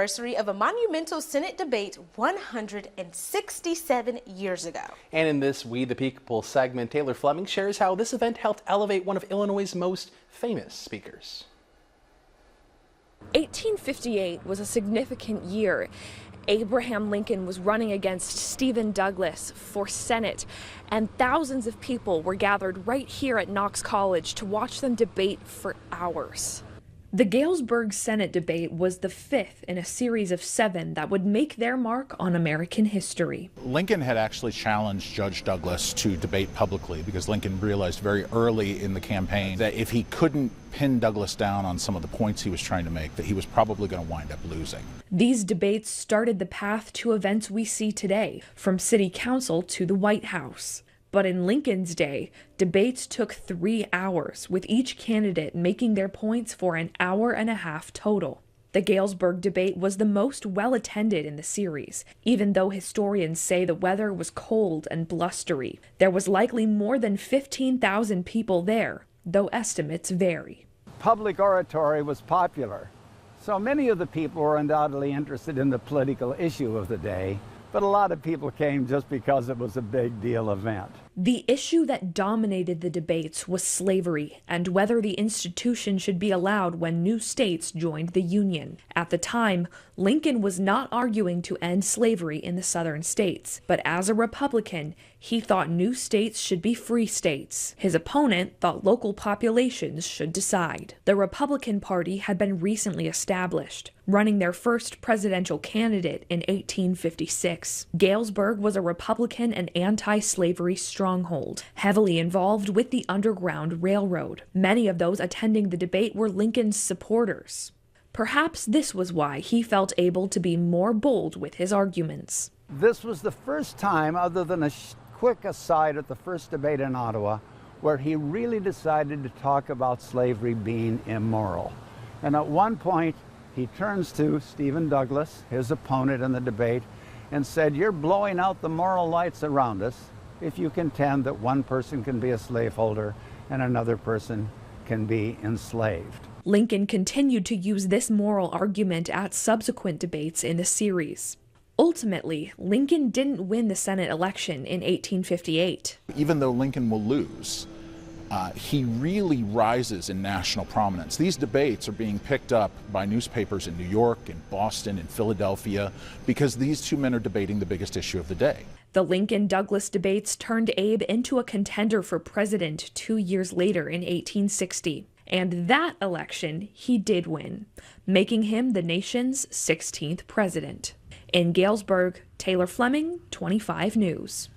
Anniversary of a monumental Senate debate 167 years ago. And in this We the People segment, Taylor Fleming shares how this event helped elevate one of Illinois' most famous speakers. 1858 was a significant year. Abraham Lincoln was running against Stephen Douglas for Senate, and thousands of people were gathered right here at Knox College to watch them debate for hours. The Galesburg Senate debate was the fifth in a series of 7 that would make their mark on American history. Lincoln had actually challenged Judge Douglas to debate publicly because Lincoln realized very early in the campaign that if he couldn't pin Douglas down on some of the points he was trying to make, that he was probably going to wind up losing. These debates started the path to events we see today, from city council to the White House. But in Lincoln's day, debates took 3 hours, with each candidate making their points for an hour and a half total. The Galesburg debate was the most well-attended in the series. Even though historians say the weather was cold and blustery, there was likely more than 15,000 people there, though estimates vary. Public oratory was popular, so many of the people were undoubtedly interested in the political issue of the day. But a lot of people came just because it was a big deal event. The issue that dominated the debates was slavery and whether the institution should be allowed when new states joined the Union. At the time, Lincoln was not arguing to end slavery in the southern states, but as a Republican, he thought new states should be free states. His opponent thought local populations should decide. The Republican Party had been recently established, running their first presidential candidate in 1856. Galesburg was a Republican and anti-slavery stronghold, heavily involved with the Underground Railroad. Many of those attending the debate were Lincoln's supporters. Perhaps this was why he felt able to be more bold with his arguments. This was the first time, other than a quick aside at the first debate in Ottawa, where he really decided to talk about slavery being immoral. And at one point, he turns to Stephen Douglas, his opponent in the debate, and said, "You're blowing out the moral lights around us if you contend that one person can be a slaveholder and another person can be enslaved." Lincoln continued to use this moral argument at subsequent debates in the series. Ultimately, Lincoln didn't win the Senate election in 1858. Even though Lincoln will lose, he really rises in national prominence. These debates are being picked up by newspapers in New York and Boston and Philadelphia because these two men are debating the biggest issue of the day. The Lincoln-Douglas debates turned Abe into a contender for president 2 years later in 1860. And that election he did win, making him the nation's 16th president. In Galesburg, Taylor Fleming, 25 News.